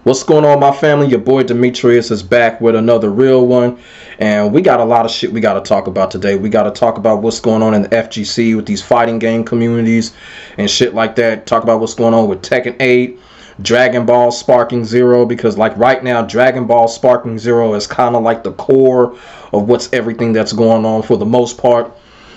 What's going on, my family? Your boy Demetrius is back with another real one, and we got a lot of shit we got to talk about today. We got to talk about what's going on in the FGC with these fighting game communities and shit like that. Talk about what's going on with Tekken 8, Dragonball Sparking Zero, because like right now, Dragonball Sparking Zero is kind of like the core of what's everything that's going on for the most part.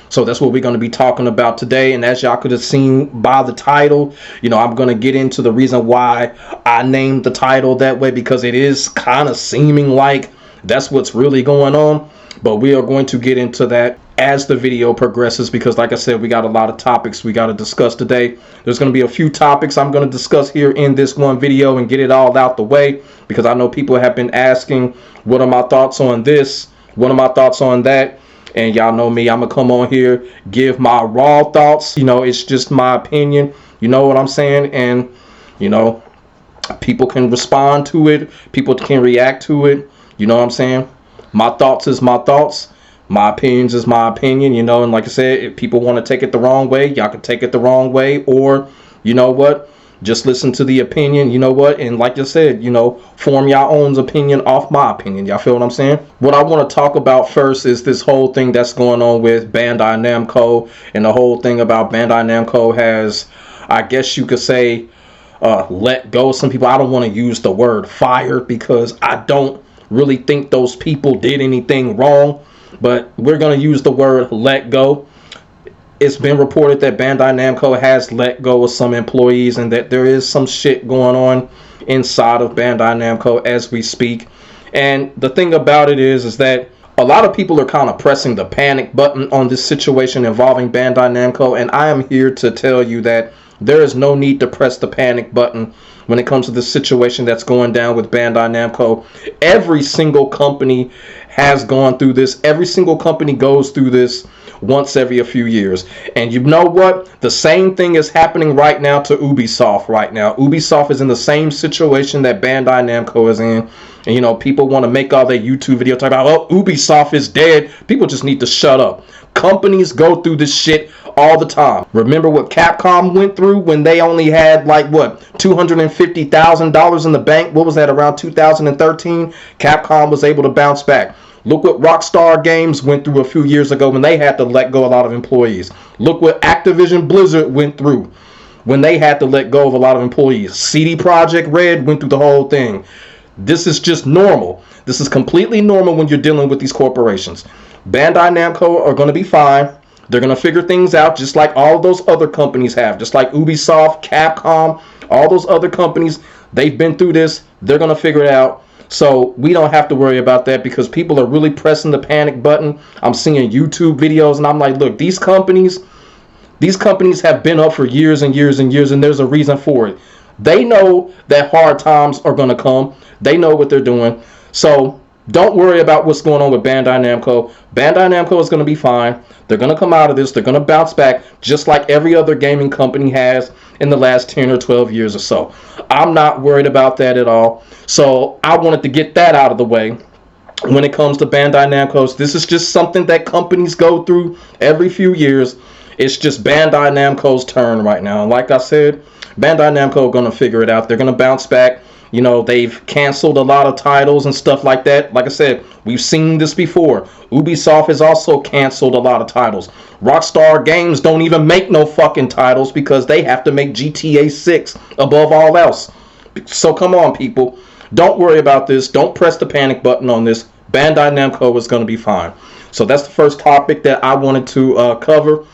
So that's what we're going to be talking about today. And as y'all could have seen by the title, I'm going to get into the reason why I named the title that way, because it is kind of seeming like that's what's really going on. But we are going to get into that as the video progresses, because like I said, we got a lot of topics we got to discuss today. There's going to be a few topics I'm going to discuss here in this one video and get it all out the way, because I know people have been asking, what are my thoughts on this? What are my thoughts on that? And y'all know me, I'm going to come on here, give my raw thoughts. It's just my opinion. You know what I'm saying? And, people can respond to it. People can react to it. You know what I'm saying? My thoughts is my thoughts. My opinions is my opinion, And like I said, if people want to take it the wrong way, y'all can take it the wrong way. Or, you know what? Just listen to the opinion, and like I said, form your own opinion off my opinion. Y'all feel what I'm saying? What I want to talk about first is this whole thing that's going on with Bandai Namco, and the whole thing about Bandai Namco has, I guess you could say, let go. Some people, I don't want to use the word fired, because I don't really think those people did anything wrong, but we're going to use the word let go. It's been reported that Bandai Namco has let go of some employees, and that there is some shit going on inside of Bandai Namco as we speak. And the thing about it is that a lot of people are kind of pressing the panic button on this situation involving Bandai Namco, and I am here to tell you that there is no need to press the panic button when it comes to the situation that's going down with Bandai Namco. Every single company has gone through this. Every single company goes through this once every a few years. And you know what? The same thing is happening right now to Ubisoft right now. Ubisoft is in the same situation that Bandai Namco is in. And people want to make all their YouTube videos talk about, oh, Ubisoft is dead. People just need to shut up. Companies go through this shit all the time. Remember what Capcom went through when they only had $250,000 in the bank? What was that, around 2013? Capcom was able to bounce back. Look what Rockstar Games went through a few years ago when they had to let go a lot of employees. Look what Activision Blizzard went through when they had to let go of a lot of employees. CD Projekt Red went through the whole thing. This is just normal. This is completely normal when you're dealing with these corporations. Bandai Namco are going to be fine. They're going to figure things out just like all of those other companies have. Just like Ubisoft, Capcom, all those other companies, they've been through this. They're going to figure it out. So we don't have to worry about that, because people are really pressing the panic button. I'm seeing YouTube videos and I'm like, look, these companies have been up for years and years and years, and there's a reason for it. They know that hard times are going to come. They know what they're doing. So don't worry about what's going on with Bandai Namco. Bandai Namco is going to be fine. They're going to come out of this. They're going to bounce back just like every other gaming company has in the last 10 or 12 years or so. I'm not worried about that at all. So I wanted to get that out of the way. When it comes to Bandai Namco, this is just something that companies go through every few years. It's just Bandai Namco's turn right now. And like I said, Bandai Namco are going to figure it out. They're going to bounce back. They've canceled a lot of titles and stuff like that. Like I said, we've seen this before. Ubisoft has also canceled a lot of titles. Rockstar Games don't even make no fucking titles because they have to make GTA 6 above all else. So come on, people. Don't worry about this. Don't press the panic button on this. Bandai Namco is going to be fine. So that's the first topic that I wanted to cover.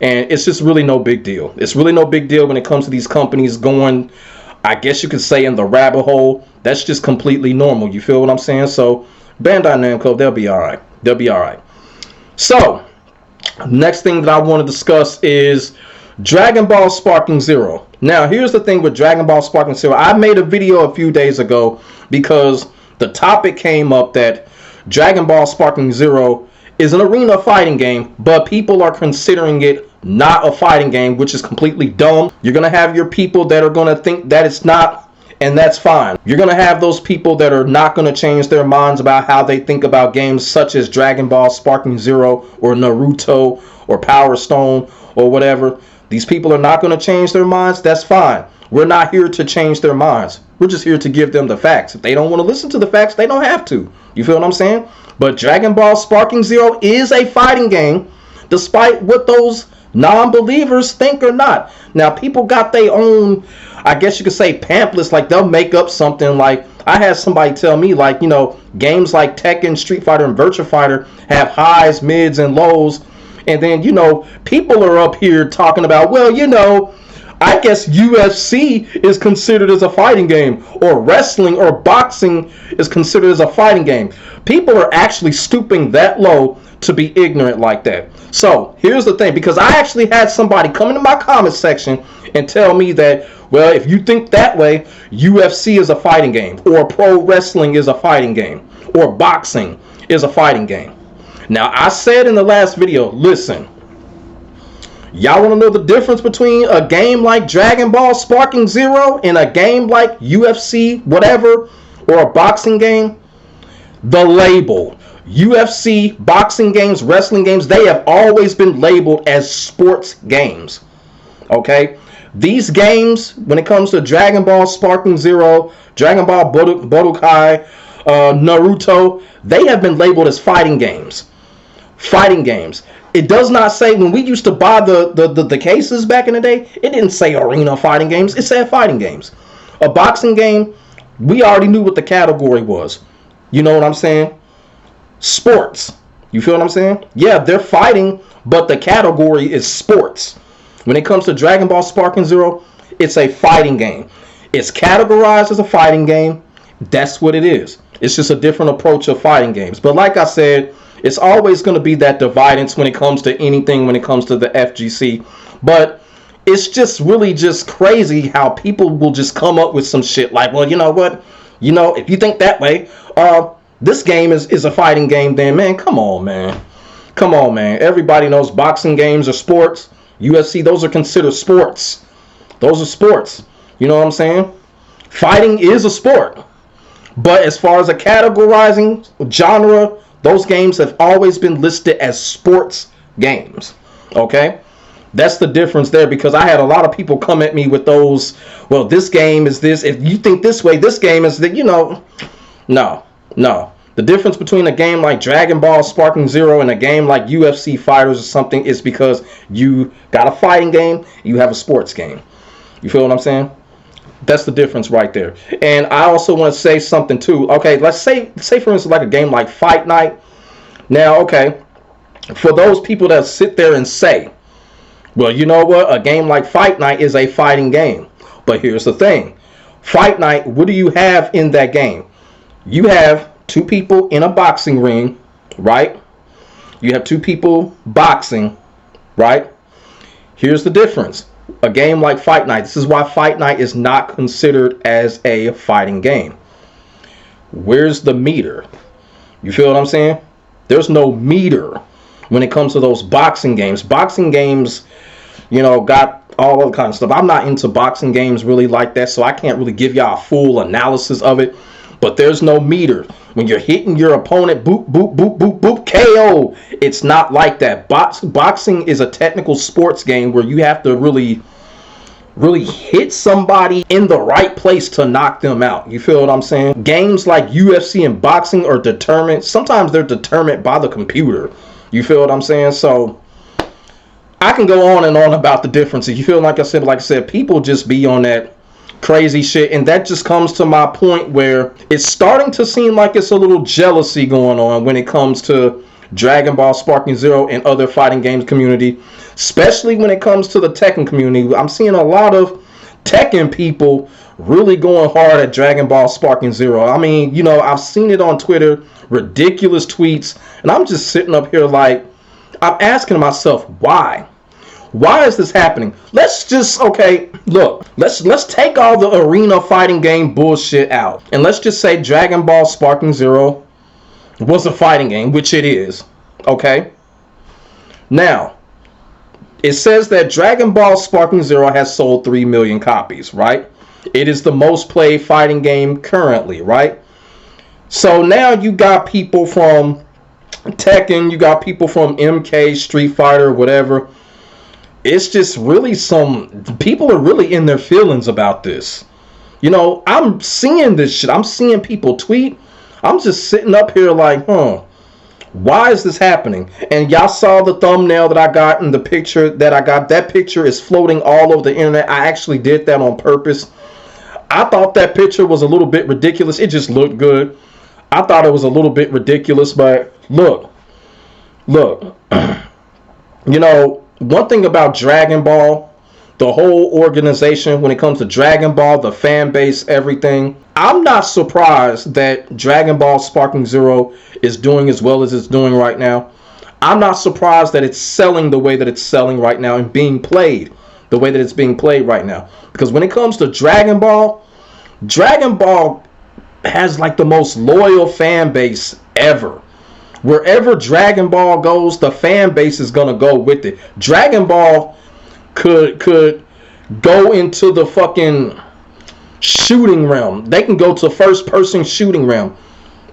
And it's just really no big deal. It's really no big deal when it comes to these companies going, I guess you could say, in the rabbit hole. That's just completely normal. You feel what I'm saying? So Bandai Namco, they'll be all right. They'll be all right. So next thing that I want to discuss is Dragonball Sparking Zero. Now, here's the thing with Dragonball Sparking Zero. I made a video a few days ago because the topic came up that Dragonball Sparking Zero is an arena fighting game, but people are considering it not a fighting game, which is completely dumb. You're going to have your people that are going to think that it's not, and that's fine. You're going to have those people that are not going to change their minds about how they think about games such as Dragon Ball Sparking Zero or Naruto or Power Stone or whatever. These people are not going to change their minds. That's fine. We're not here to change their minds. We're just here to give them the facts. If they don't want to listen to the facts, they don't have to. You feel what I'm saying? But Dragon Ball Sparking Zero is a fighting game, despite what those non-believers think or not. Now, people got their own, I guess you could say, pamphlets. Like, they'll make up something. Like, I had somebody tell me, like, you know, games like Tekken, Street Fighter, and Virtua Fighter have highs, mids, and lows. And then, you know, people are up here talking about, well, you know, I guess UFC is considered as a fighting game, or wrestling or boxing is considered as a fighting game. People are actually stooping that low to be ignorant like that. So here's the thing, because I actually had somebody come into my comment section and tell me that, well, if you think that way, UFC is a fighting game, or pro wrestling is a fighting game, or boxing is a fighting game. Now, I said in the last video, listen, y'all want to know the difference between a game like Dragon Ball Sparking Zero and a game like UFC whatever, or a boxing game? The label. UFC, boxing games, wrestling games, they have always been labeled as sports games. Okay? These games, when it comes to Dragon Ball Sparking Zero, Dragon Ball Budokai, Naruto, they have been labeled as fighting games. Fighting games. It does not say, when we used to buy the cases back in the day, it didn't say arena fighting games. It said fighting games. A boxing game, we already knew what the category was. You know what I'm saying? Sports. You feel what I'm saying? Yeah, they're fighting, but the category is sports. When it comes to Dragon Ball Sparking Zero, it's a fighting game. It's categorized as a fighting game. That's what it is. It's just a different approach of fighting games. But like I said, it's always going to be that dividance when it comes to anything, when it comes to the FGC. But it's just really just crazy how people will just come up with some shit like, well, you know what? You know, if you think that way, this game is a fighting game, then, man, come on, man. Come on, man. Everybody knows boxing games are sports. UFC, those are considered sports. Those are sports. You know what I'm saying? Fighting is a sport. But as far as a categorizing genre, those games have always been listed as sports games. Okay? That's the difference there, because I had a lot of people come at me with those, well, this game is this. If you think this way, this game is that, you know. No. The difference between a game like Dragon Ball Sparking Zero and a game like UFC Fighters or something is because you got a fighting game, you have a sports game. You feel what I'm saying? That's the difference right there. And I also want to say something too. Okay, let's say for instance like a game like Fight Night. Now, okay, for those people that sit there and say, well, you know what, a game like Fight Night is a fighting game. But here's the thing. Fight Night, what do you have in that game? You have two people in a boxing ring, right? You have two people boxing, right? Here's the difference. A game like Fight Night, this is why Fight Night is not considered as a fighting game. Where's the meter? You feel what I'm saying? There's no meter when it comes to those boxing games. Boxing games, you know, got all other kind of stuff. I'm not into boxing games really like that, so I can't really give y'all a full analysis of it. But there's no meter. When you're hitting your opponent, boop, boop, boop, boop, boop, KO. It's not like that. Boxing is a technical sports game where you have to really hit somebody in the right place to knock them out. You feel what I'm saying? Games like UFC and boxing are determined. Sometimes they're determined by the computer. You feel what I'm saying? So I can go on and on about the differences. You feel like I said, people just be on that crazy shit, and that just comes to my point where it's starting to seem like it's a little jealousy going on when it comes to Dragon Ball Sparking Zero and other fighting games community, especially when it comes to the Tekken community. I'm seeing a lot of Tekken people really going hard at Dragon Ball Sparking Zero. I mean, you know, I've seen it on Twitter, ridiculous tweets, and I'm just sitting up here like, I'm asking myself, why? Why is this happening? Let's just, okay, look, let's take all the arena fighting game bullshit out. And let's just say Dragon Ball Sparking Zero was a fighting game, which it is, okay? Now, it says that Dragon Ball Sparking Zero has sold 3 million copies, right? It is the most played fighting game currently, right? So now you got people from Tekken, you got people from MK, Street Fighter, whatever. it's just really people are really in their feelings about this. You know, I'm seeing this shit. I'm seeing people tweet. I'm just sitting up here like, why is this happening? And y'all saw the thumbnail that I got and the picture that I got. That picture is floating all over the internet. I actually did that on purpose. I thought that picture was a little bit ridiculous. It just looked good. I thought it was a little bit ridiculous, but look, you know, one thing about Dragon Ball, the whole organization, when it comes to Dragon Ball, the fan base, everything, I'm not surprised that Dragon Ball Sparking Zero is doing as well as it's doing right now. I'm not surprised that it's selling the way that it's selling right now and being played the way that it's being played right now. Because when it comes to Dragon Ball has like the most loyal fan base ever. Wherever Dragon Ball goes, the fan base is going to go with it. Dragon Ball could go into the fucking shooting realm. They can go to first person shooting realm.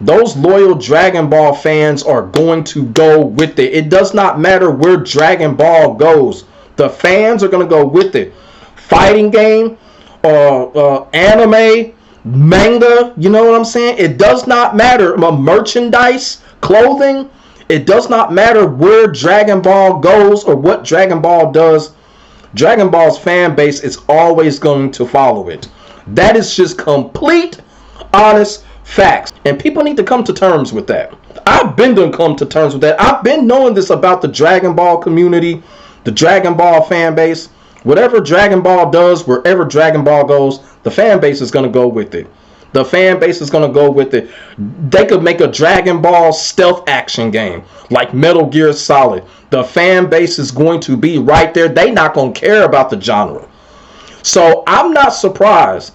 Those loyal Dragon Ball fans are going to go with it. It does not matter where Dragon Ball goes. The fans are going to go with it. Fighting game, anime, manga, you know what I'm saying? It does not matter. Merchandise, clothing, it does not matter where Dragon Ball goes or what Dragon Ball does. Dragon Ball's fan base is always going to follow it. That is just complete, honest facts. And people need to come to terms with that. I've been to come to terms with that. I've been knowing this about the Dragon Ball community, the Dragon Ball fan base. Whatever Dragon Ball does, wherever Dragon Ball goes, the fan base is going to go with it. The fan base is going to go with it. They could make a Dragon Ball stealth action game like Metal Gear Solid. The fan base is going to be right there. They not going to care about the genre. So I'm not surprised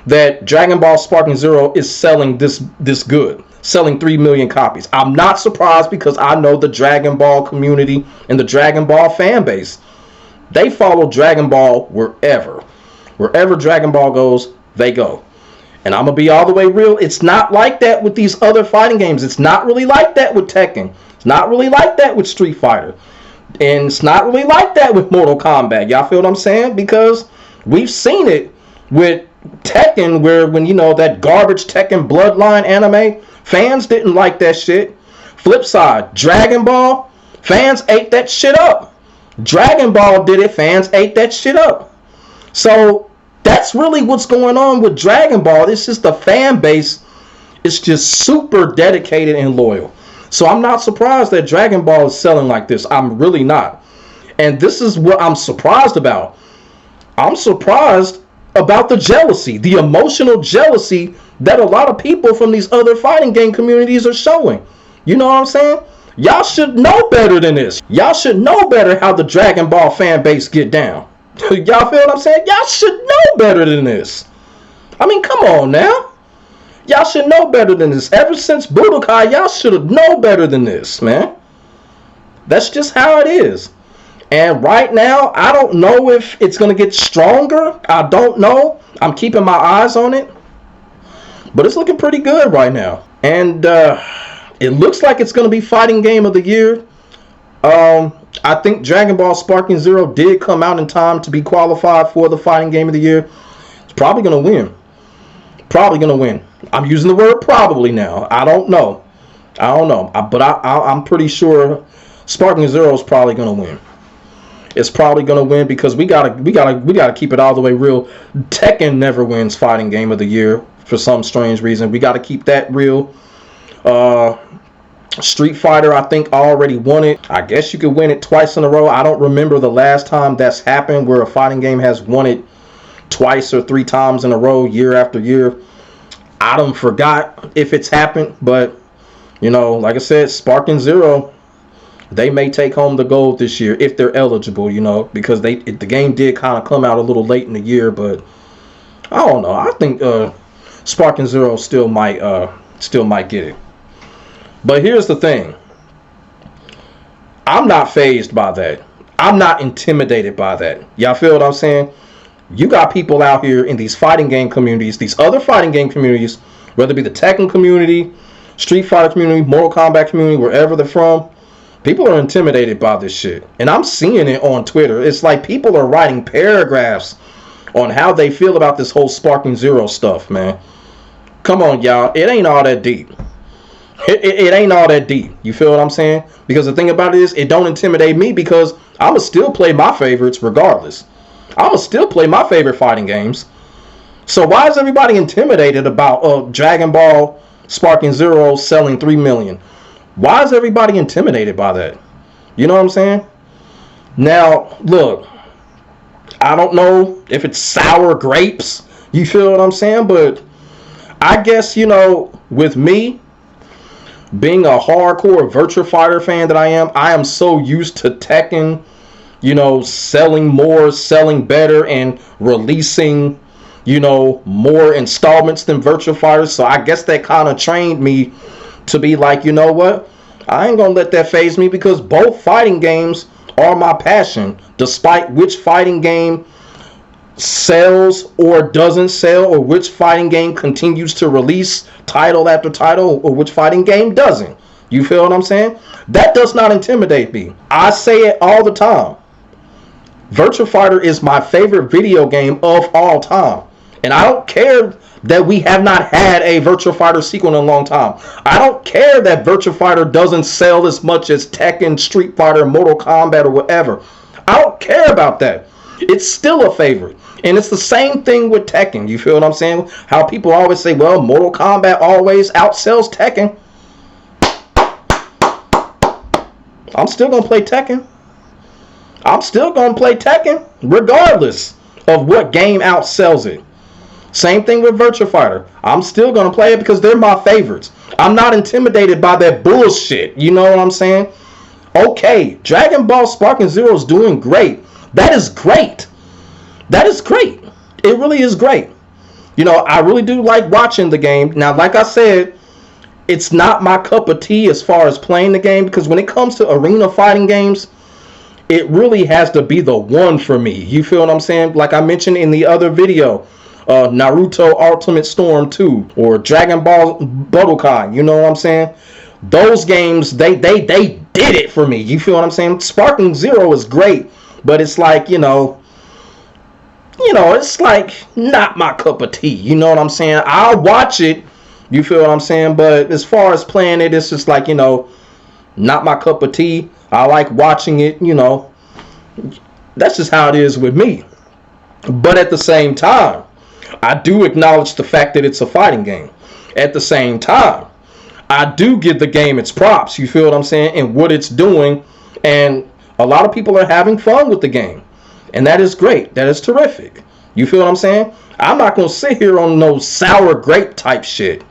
that Dragon Ball Sparking Zero is selling this good. Selling 3 million copies. I'm not surprised because I know the Dragon Ball community and the Dragon Ball fan base. They follow Dragon Ball wherever. Wherever Dragon Ball goes, they go. And I'm going to be all the way real. It's not like that with these other fighting games. It's not really like that with Tekken. It's not really like that with Street Fighter. And it's not really like that with Mortal Kombat. Y'all feel what I'm saying? Because we've seen it with Tekken where when, you know, that garbage Tekken Bloodline anime, fans didn't like that shit. Flip side, Dragon Ball, fans ate that shit up. Dragon Ball did it, fans ate that shit up. So that's really what's going on with Dragon Ball. It's just the fan base is just super dedicated and loyal. So I'm not surprised that Dragon Ball is selling like this. I'm really not. And this is what I'm surprised about. I'm surprised about the jealousy, the emotional jealousy that a lot of people from these other fighting game communities are showing. You know what I'm saying? Y'all should know better than this. Y'all should know better how the Dragon Ball fan base get down. Y'all feel what I'm saying? Y'all should know better than this. I mean, come on now. Y'all should know better than this. Ever since Budokai, y'all should have known better than this, man. That's just how it is. And right now, I don't know if it's going to get stronger. I don't know. I'm keeping my eyes on it. But it's looking pretty good right now. And it looks like it's going to be fighting game of the year. I think Dragon Ball Sparking Zero did come out in time to be qualified for the fighting game of the year. It's probably going to win. Probably going to win. I'm using the word probably now. I don't know. But I'm pretty sure Sparking Zero is probably going to win. It's probably going to win because we gotta keep it all the way real. Tekken never wins fighting game of the year for some strange reason. We got to keep that real. Street Fighter, I think, already won it. I guess you could win it twice in a row. I don't remember the last time that's happened where a fighting game has won it twice or 3 times in a row, year after year. I don't forgot if it's happened, but you know, like I said, Sparking Zero, they may take home the gold this year if they're eligible, you know, because the game did kind of come out a little late in the year, but I don't know. I think Sparking Zero still might get it. But here's the thing. I'm not fazed by that. I'm not intimidated by that. Y'all feel what I'm saying? You got people out here in these fighting game communities, these other fighting game communities, whether it be the Tekken community, Street Fighter community, Mortal Kombat community, wherever they're from, People are intimidated by this shit. And I'm seeing it on Twitter. It's like people are writing paragraphs on how they feel about this whole Sparking Zero stuff, man. Come on, y'all. It ain't all that deep. It ain't all that deep. You feel what I'm saying? Because the thing about it is, it don't intimidate me because I'ma still play my favorites regardless. I'ma still play my favorite fighting games. So why is everybody intimidated about Dragon Ball Sparking Zero selling 3 million? Why is everybody intimidated by that? You know what I'm saying? Now, look, I don't know if it's sour grapes. You feel what I'm saying? But I guess, you know, with me being a hardcore Virtua Fighter fan that I am so used to Tekken, you know, selling more, selling better, and releasing, you know, more installments than Virtua Fighter. So I guess that kind of trained me to be like, you know what? I ain't gonna let that faze me because both fighting games are my passion, despite which fighting game sells or doesn't sell, or which fighting game continues to release title after title, or which fighting game doesn't. You feel what I'm saying? That does not intimidate me. I say it all the time. Virtua Fighter is my favorite video game of all time. And I don't care that we have not had a Virtua Fighter sequel in a long time. I don't care that Virtua Fighter doesn't sell as much as Tekken, Street Fighter, Mortal Kombat, or whatever. I don't care about that. It's still a favorite. And it's the same thing with Tekken. You feel what I'm saying? How people always say, well, Mortal Kombat always outsells Tekken. I'm still going to play Tekken. I'm still going to play Tekken regardless of what game outsells it. Same thing with Virtua Fighter. I'm still going to play it because they're my favorites. I'm not intimidated by that bullshit. You know what I'm saying? Okay, Dragon Ball Sparking Zero is doing great. That is great. That is great. It really is great. You know, I really do like watching the game. Now, like I said, it's not my cup of tea as far as playing the game, because when it comes to arena fighting games, it really has to be the one for me. You feel what I'm saying? Like I mentioned in the other video, Naruto Ultimate Storm 2 or Dragon Ball Budokai. You know what I'm saying? Those games, they did it for me. You feel what I'm saying? Sparking Zero is great, but it's like, you know, it's like not my cup of tea. You know what I'm saying? I'll watch it. You feel what I'm saying? But as far as playing it, it's just like, you know, not my cup of tea. I like watching it, you know. That's just how it is with me. But at the same time, I do acknowledge the fact that it's a fighting game. At the same time, I do give the game its props. You feel what I'm saying? And what it's doing. And a lot of people are having fun with the game. And that is great. That is terrific. You feel what I'm saying? I'm not going to sit here on no sour grape type shit.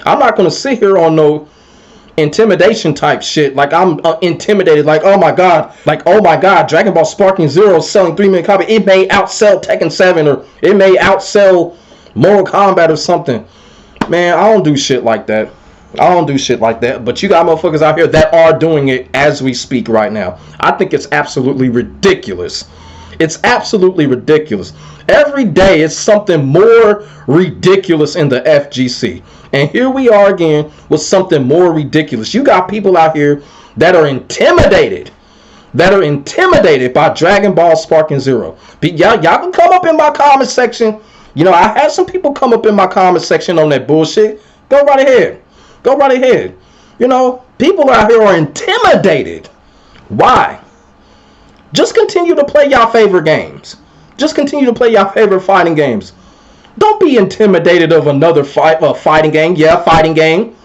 I'm not going to sit here on no intimidation type shit. Like I'm intimidated. Like, oh my God. Like, oh my God. Dragon Ball Sparking Zero is selling 3 million copies. It may outsell Tekken 7 or it may outsell Mortal Kombat or something. Man, I don't do shit like that. I don't do shit like that. But you got motherfuckers out here that are doing it as we speak right now. I think it's absolutely ridiculous. It's absolutely ridiculous. Every day it's something more ridiculous in the FGC. And here we are again with something more ridiculous. You got people out here that are intimidated. By Dragon Ball Sparking Zero. Y'all can come up in my comment section. You know, I had some people come up in my comment section on that bullshit. Go right ahead. Go right ahead. You know, people out here are intimidated. Why? Just continue to play y'all favorite games. Just continue to play y'all favorite fighting games. Don't be intimidated of another fighting game. Yeah, fighting game.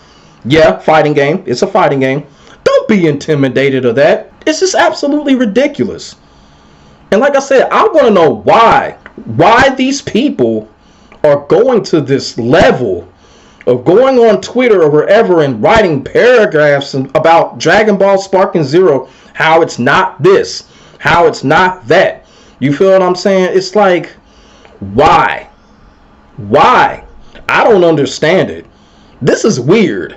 Yeah, fighting game. It's a fighting game. Don't be intimidated of that. It's just absolutely ridiculous. And like I said, I want to know why these people are going to this level of going on Twitter or wherever and writing paragraphs about Dragon Ball Sparking Zero, how it's not this, how it's not that. You feel what I'm saying? It's like, why? Why? I don't understand it. This is weird.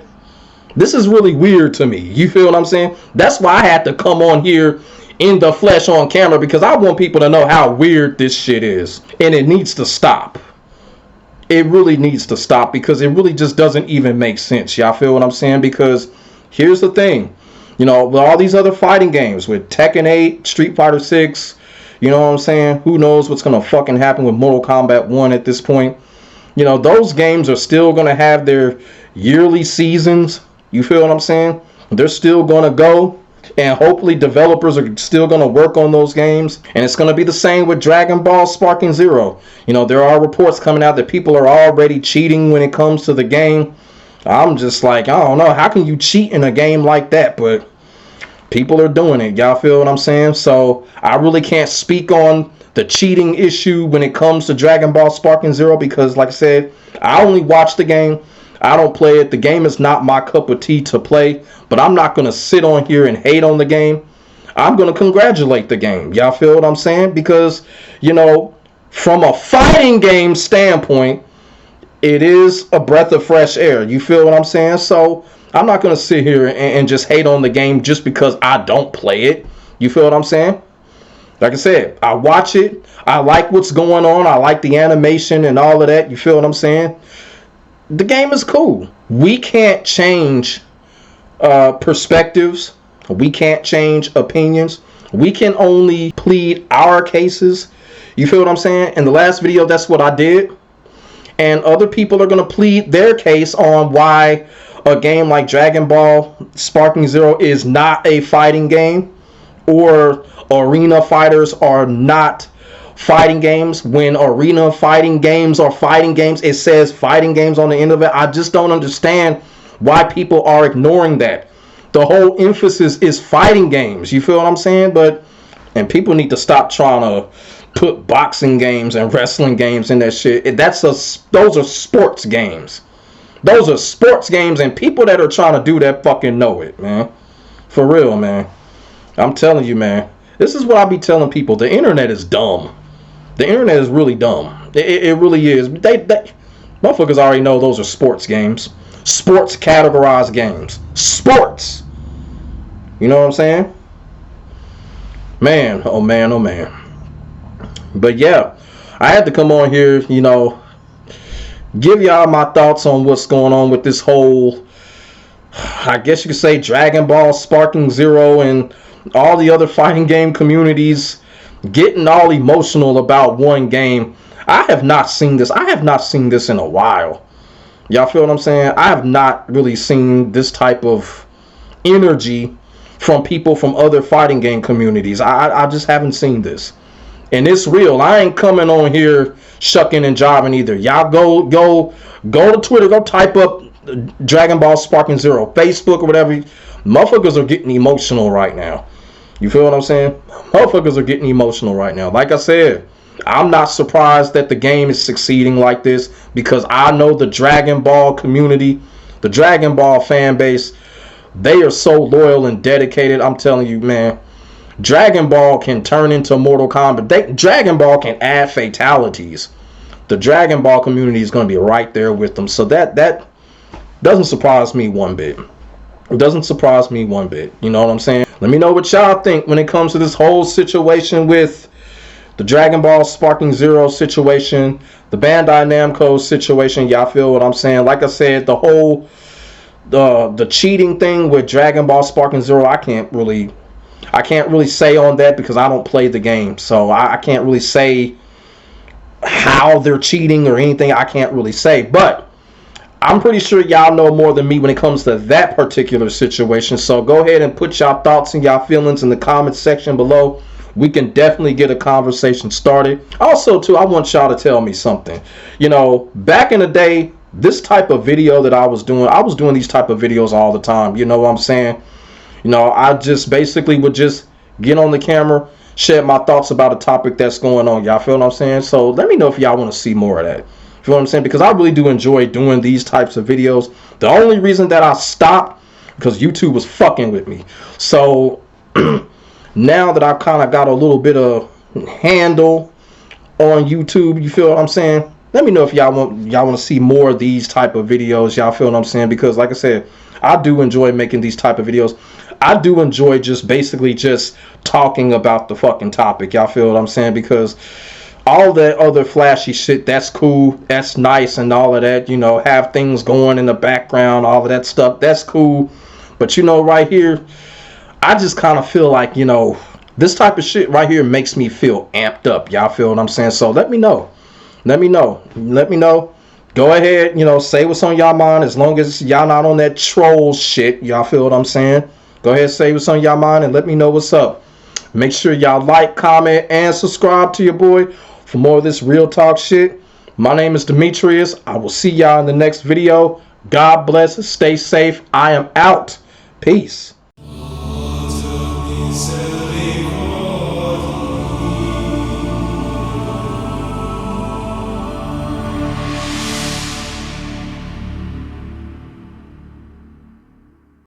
This is really weird to me. You feel what I'm saying? That's why I had to come on here in the flesh on camera, because I want people to know how weird this shit is. And it needs to stop. It really needs to stop, because it really just doesn't even make sense. Y'all feel what I'm saying? Because here's the thing. You know, with all these other fighting games, with Tekken 8, Street Fighter 6, you know what I'm saying? Who knows what's going to fucking happen with Mortal Kombat 1 at this point. You know, those games are still going to have their yearly seasons. You feel what I'm saying? They're still going to go. And hopefully developers are still going to work on those games. And it's going to be the same with Dragon Ball Sparking Zero. You know, there are reports coming out that people are already cheating when it comes to the game. I'm just like, I don't know. How can you cheat in a game like that? But people are doing it. Y'all feel what I'm saying? So I really can't speak on the cheating issue when it comes to Dragon Ball Sparking Zero. Because like I said, I only watch the game. I don't play it. The game is not my cup of tea to play. But I'm not going to sit on here and hate on the game. I'm going to congratulate the game. Y'all feel what I'm saying? Because, you know, from a fighting game standpoint, it is a breath of fresh air. You feel what I'm saying? So I'm not going to sit here and just hate on the game just because I don't play it. You feel what I'm saying? Like I said, I watch it. I like what's going on. I like the animation and all of that. You feel what I'm saying? The game is cool. We can't change perspectives. We can't change opinions. We can only plead our cases. You feel what I'm saying? In the last video, that's what I did. And other people are going to plead their case on why a game like Dragon Ball Sparking Zero is not a fighting game, or arena fighters are not fighting games. When arena fighting games are fighting games, it says fighting games on the end of it. I just don't understand why people are ignoring that. The whole emphasis is fighting games. You feel what I'm saying? And people need to stop trying to put boxing games and wrestling games in that shit. Those are sports games. Those are sports games, and people that are trying to do that fucking know it, man. For real, man. I'm telling you, man. This is what I be telling people. The internet is dumb. The internet is really dumb. It really is. They motherfuckers already know those are sports games. Sports categorized games. Sports. You know what I'm saying? Man, oh man, oh man. But yeah, I had to come on here, you know, give y'all my thoughts on what's going on with this whole, I guess you could say, Dragon Ball Sparking Zero and all the other fighting game communities getting all emotional about one game. I have not seen this. I have not seen this in a while. Y'all feel what I'm saying? I have not really seen this type of energy from people from other fighting game communities. I just haven't seen this. And it's real. I ain't coming on here shucking and jiving either. Y'all go to Twitter, go type up Dragon Ball Sparking Zero, Facebook or whatever. Motherfuckers are getting emotional right now. You feel what I'm saying? Motherfuckers are getting emotional right now. Like I said, I'm not surprised that the game is succeeding like this, because I know the Dragon Ball community, the Dragon Ball fan base, they are so loyal and dedicated. I'm telling you, man, Dragon Ball can turn into Mortal Kombat. Dragon Ball can add fatalities. The Dragon Ball community is going to be right there with them. So that doesn't surprise me one bit. It doesn't surprise me one bit. You know what I'm saying? Let me know what y'all think when it comes to this whole situation with the Dragon Ball Sparking Zero situation, the Bandai Namco situation. Y'all feel what I'm saying? Like I said, the whole the cheating thing with Dragon Ball Sparking Zero, I can't really say on that because I don't play the game. So I can't really say how they're cheating or anything. I can't really say. But I'm pretty sure y'all know more than me when it comes to that particular situation. So go ahead and put y'all thoughts and y'all feelings in the comment section below. We can definitely get a conversation started. Also, too, I want y'all to tell me something. You know, back in the day, this type of video that I was doing these type of videos all the time. You know what I'm saying? You know, I just basically would just get on the camera, share my thoughts about a topic that's going on. Y'all feel what I'm saying? So let me know if y'all want to see more of that. You feel what I'm saying? Because I really do enjoy doing these types of videos. The only reason that I stopped, because YouTube was fucking with me. So now that I've kind of got a little bit of handle on YouTube, you feel what I'm saying? Let me know if y'all want to see more of these type of videos. Y'all feel what I'm saying? Because like I said, I do enjoy making these type of videos. I do enjoy just basically just talking about the fucking topic. Y'all feel what I'm saying? Because all that other flashy shit, that's cool, that's nice and all of that, you know, have things going in the background, all of that stuff, that's cool. But you know, right here, I just kind of feel like, you know, this type of shit right here makes me feel amped up. Y'all feel what I'm saying? So let me know. Let me know. Let me know. Go ahead, you know, say what's on y'all mind, as long as y'all not on that troll shit. Y'all feel what I'm saying? Go ahead, say what's on y'all mind and let me know what's up. Make sure y'all like, comment, and subscribe to your boy for more of this real talk shit. My name is Demetrius. I will see y'all in the next video. God bless. Stay safe. I am out. Peace.